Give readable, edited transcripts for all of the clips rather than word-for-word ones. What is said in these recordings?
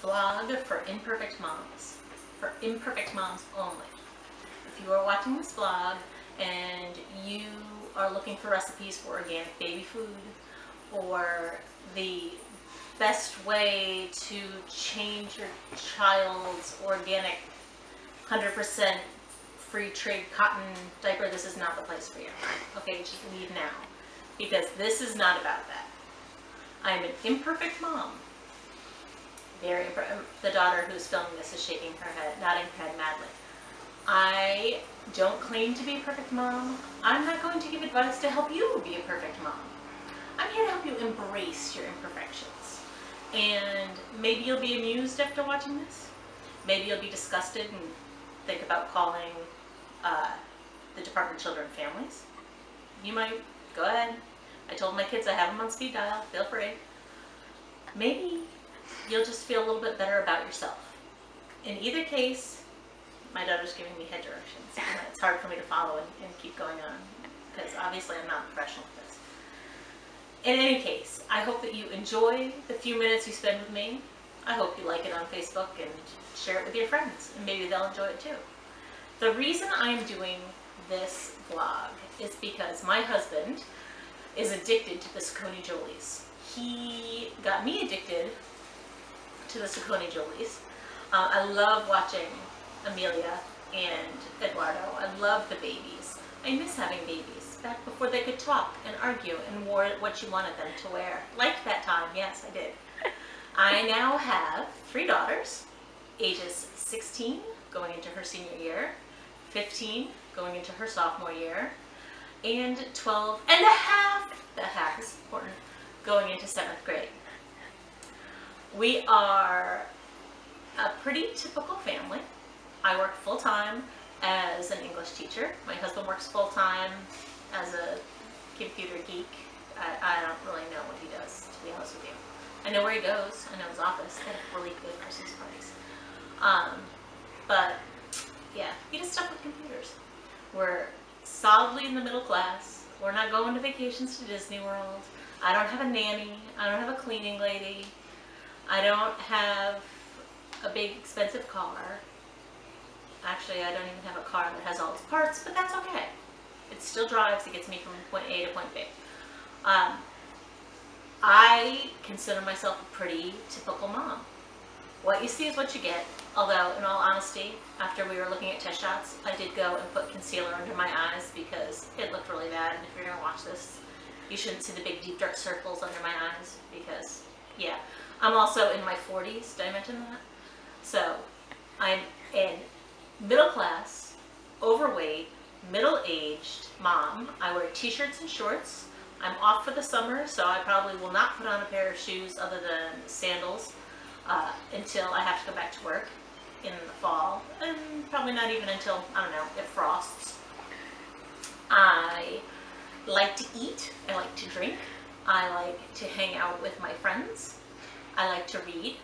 vlog for imperfect moms. For imperfect moms only. If you are watching this vlog and you are looking for recipes for organic baby food or the best way to change your child's organic 100% free trade cotton diaper, this is not the place for you. Okay, just leave now, because this is not about that. I am an imperfect mom. The daughter who's filming this is shaking her head, nodding her head madly. I don't claim to be a perfect mom. I'm not going to give advice to help you be a perfect mom. I'm here to help you embrace your imperfections. And maybe you'll be amused after watching this. Maybe you'll be disgusted and think about calling the Department of Children and Families. You might. Go ahead. I told my kids I have them on speed dial. Feel free. Maybe you'll just feel a little bit better about yourself. In either case, my daughter's giving me head directions. And it's hard for me to follow and keep going on, because obviously I'm not a professional at this. In any case, I hope that you enjoy the few minutes you spend with me. I hope you like it on Facebook and share it with your friends, and maybe they'll enjoy it too. The reason I'm doing this vlog is because my husband is addicted to the Saucony Jolies. He got me addicted to the Saucony Jolies. I love watching Amelia and Eduardo. I love the babies. I miss having babies. Back before they could talk and argue and wore what you wanted them to wear. Like that time, yes, I did. I now have 3 daughters, ages 16, going into her senior year, 15, going into her sophomore year, and 12 and a half, that half is important, going into 7th grade. We are a pretty typical family. I work full-time as an English teacher. My husband works full-time as a computer geek. I don't really know what he does, to be honest with you. I know where he goes. I know his office. They have really good Christmas parties. But yeah, he does stuff with computers. We're solidly in the middle class. We're not going to vacations to Disney World. I don't have a nanny. I don't have a cleaning lady. I don't have a big expensive car. Actually, I don't even have a car that has all its parts, but that's okay. It still drives. It gets me from point A to point B. I consider myself a pretty typical mom. What you see is what you get. Although, in all honesty, after we were looking at test shots, I did go and put concealer under my eyes because it looked really bad. And if you're going to watch this, you shouldn't see the big deep dark circles under my eyes because, yeah. I'm also in my 40s. Did I mention that? So, I'm a middle class, overweight, middle-aged mom. I wear t-shirts and shorts. I'm off for the summer, so I probably will not put on a pair of shoes other than sandals until I have to go back to work in the fall, and probably not even until, I don't know, it frosts. I like to eat. I like to drink. I like to hang out with my friends. I like to read.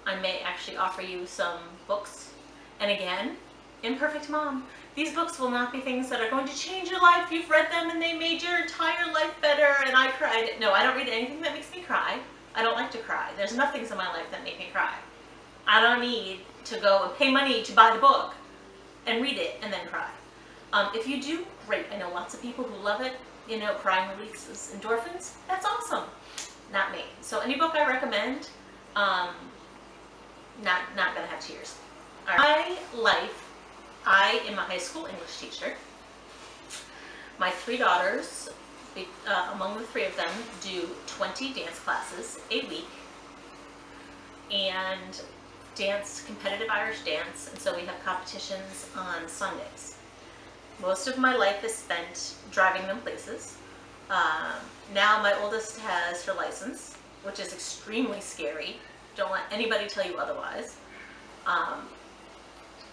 I may actually offer you some books. And again, imperfect mom. These books will not be things that are going to change your life. You've read them and they made your entire life better and I cried. No, I don't read anything that makes me cry. I don't like to cry. There's enough things in my life that make me cry. I don't need to go and pay money to buy the book and read it and then cry. If you do, great. I know lots of people who love it. You know, crying releases endorphins. That's awesome. Not me. So any book I recommend, not gonna have tears. All right. My life, I am a high school English teacher. My 3 daughters, among the 3 of them, do 20 dance classes a week and dance competitive Irish dance, and so we have competitions on Sundays. Most of my life is spent driving them places. Now my oldest has her license, which is extremely scary. Don't let anybody tell you otherwise.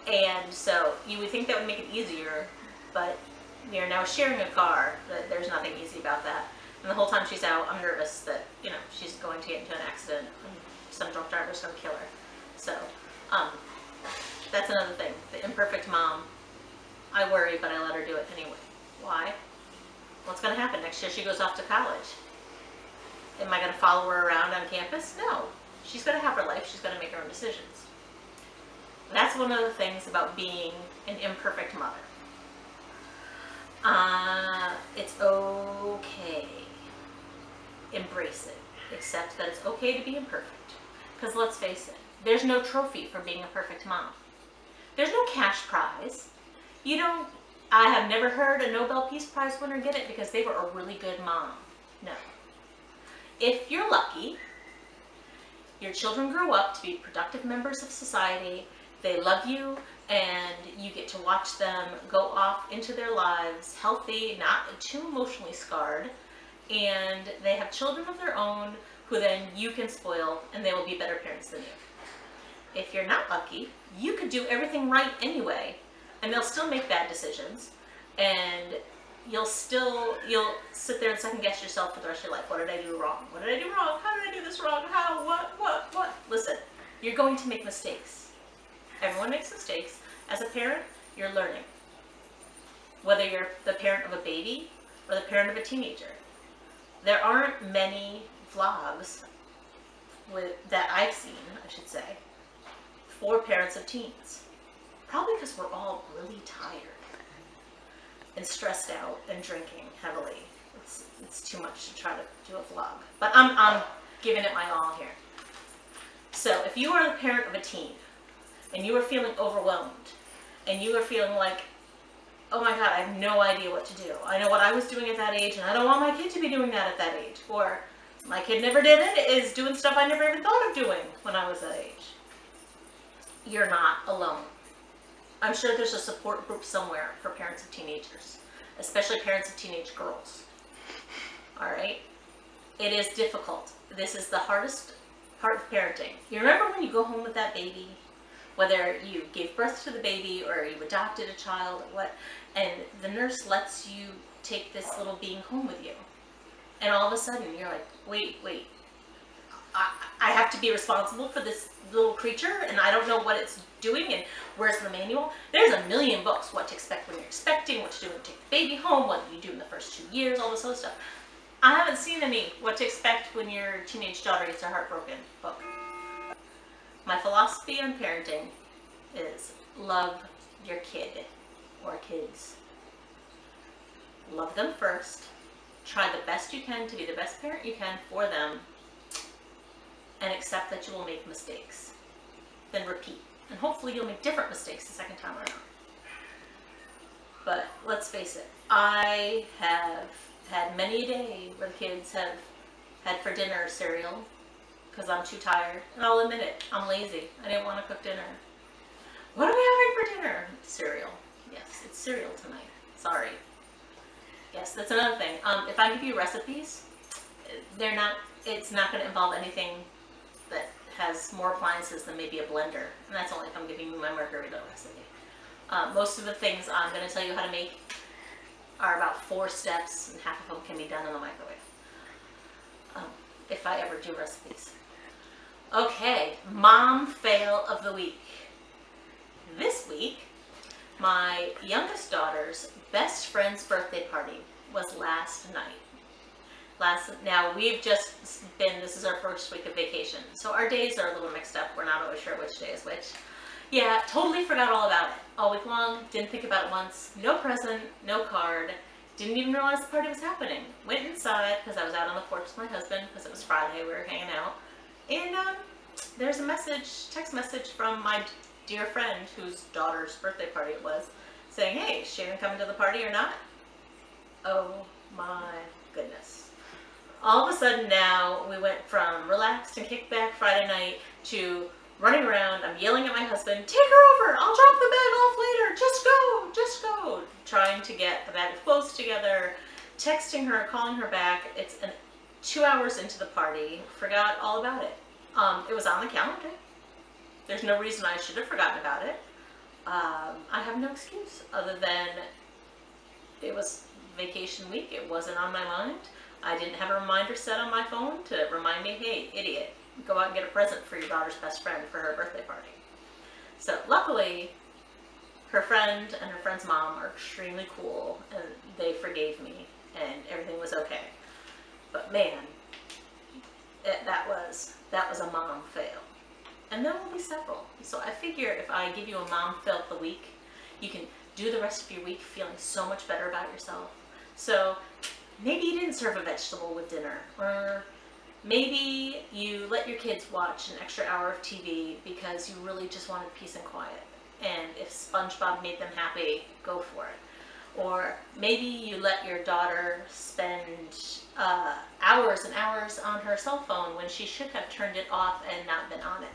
And so you would think that would make it easier, but you're now sharing a car. There's nothing easy about that. And the whole time she's out, I'm nervous that, you know, she's going to get into an accident and some drunk driver's going to kill her. So that's another thing. The imperfect mom. I worry, but I let her do it anyway. Why? What's going to happen? Next year she goes off to college. Am I going to follow her around on campus? No. She's going to have her life. She's going to make her own decisions. That's one of the things about being an imperfect mother. It's okay. Embrace it. Accept that it's okay to be imperfect. Because let's face it, there's no trophy for being a perfect mom. There's no cash prize. I have never heard a Nobel Peace Prize winner get it because they were a really good mom. No. If you're lucky, your children grow up to be productive members of society, they love you, and you get to watch them go off into their lives healthy, not too emotionally scarred, and they have children of their own who then you can spoil, and they will be better parents than you. If you're not lucky, you could do everything right anyway, and they'll still make bad decisions, and you'll sit there and second guess yourself for the rest of your life. What did I do wrong? What did I do wrong? How did I do this wrong? How? What? Listen, you're going to make mistakes. Everyone makes mistakes. As a parent, you're learning. Whether you're the parent of a baby or the parent of a teenager. There aren't many vlogs that I've seen, I should say, for parents of teens. Probably because we're all really tired and stressed out and drinking heavily. It's too much to try to do a vlog. But I'm giving it my all here. So if you are the parent of a teen and you are feeling overwhelmed and you are feeling like, oh my God, I have no idea what to do. I know what I was doing at that age and I don't want my kid to be doing that at that age. Or my kid never did it, is doing stuff I never even thought of doing when I was that age. You're not alone. I'm sure there's a support group somewhere for parents of teenagers, especially parents of teenage girls. All right? It is difficult. This is the hardest part of parenting. You remember when you go home with that baby, whether you gave birth to the baby or you adopted a child, and the nurse lets you take this little being home with you. And all of a sudden you're like, wait, I have to be responsible for this little creature and I don't know what it's doing and where's the manual? There's a million books, what to expect when you're expecting, what to do when you take the baby home, what you do in the first 2 years, all this other stuff. I haven't seen any what to expect when your teenage daughter gets her heart broken book. My philosophy on parenting is love your kid or kids. Love them first. Try the best you can to be the best parent you can for them, and accept that you will make mistakes. Then repeat. And hopefully you'll make different mistakes the second time around. But let's face it, I have had many a day where the kids have had for dinner cereal because I'm too tired. And I'll admit it, I'm lazy. I didn't want to cook dinner. What are we having for dinner? Cereal. Yes, it's cereal tonight. Sorry. Yes, that's another thing. If I give you recipes, it's not going to involve anything that has more appliances than maybe a blender. And that's only if I'm giving you my margarita recipe. Most of the things I'm going to tell you how to make are about 4 steps, and half of them can be done in the microwave. If I ever do recipes. Okay, mom fail of the week. This week, my youngest daughter's best friend's birthday party was last night. Now we've just been, this is our first week of vacation, so our days are a little mixed up. We're not always sure which day is which. Yeah, totally forgot all about it. All week long, didn't think about it once. No present, no card. Didn't even realize the party was happening. Went inside because I was out on the porch with my husband because it was Friday, we were hanging out. And there's a text message from my dear friend whose daughter's birthday party it was, saying, hey, is Sharon coming to the party or not? Oh my goodness. All of a sudden now we went from relaxed and kicked back Friday night to running around. I'm yelling at my husband, take her over, I'll drop the bag off later, just go. Trying to get a bag of clothes together, texting her, calling her back. It's 2 hours into the party, forgot all about it. It was on the calendar. There's no reason I should have forgotten about it. I have no excuse other than it was vacation week. It wasn't on my mind. I didn't have a reminder set on my phone to remind me, hey, idiot, go out and get a present for your daughter's best friend for her birthday party. So luckily, her friend and her friend's mom are extremely cool and they forgave me and everything was okay. But man, that was a mom fail. And there will be several. So I figure if I give you a mom fail of the week, you can do the rest of your week feeling so much better about yourself. So maybe you didn't serve a vegetable with dinner, or maybe you let your kids watch an extra hour of TV because you really just wanted peace and quiet. And if SpongeBob made them happy, go for it. Or maybe you let your daughter spend hours and hours on her cell phone when she should have turned it off and not been on it.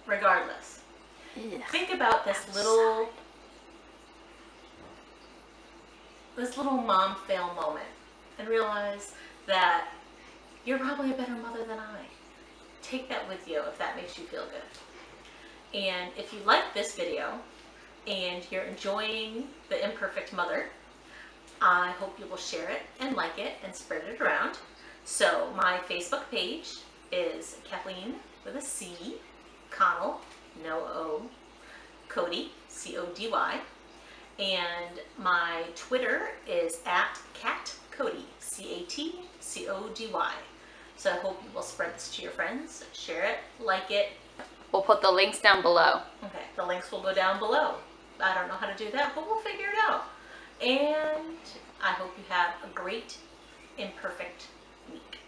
Regardless, think about this little mom fail moment and realize that you're probably a better mother than I. Take that with you if that makes you feel good. And if you like this video and you're enjoying the Imperfect Mother, I hope you will share it and like it and spread it around. So my Facebook page is Kathleen with a C, Connell, no O, Cody, C-O-D-Y. And my Twitter is @CatCody, C-A-T-C-O-D-Y. So I hope you will spread this to your friends, share it, like it. We'll put the links down below. Okay, the links will go down below. I don't know how to do that, but we'll figure it out. And I hope you have a great, imperfect week.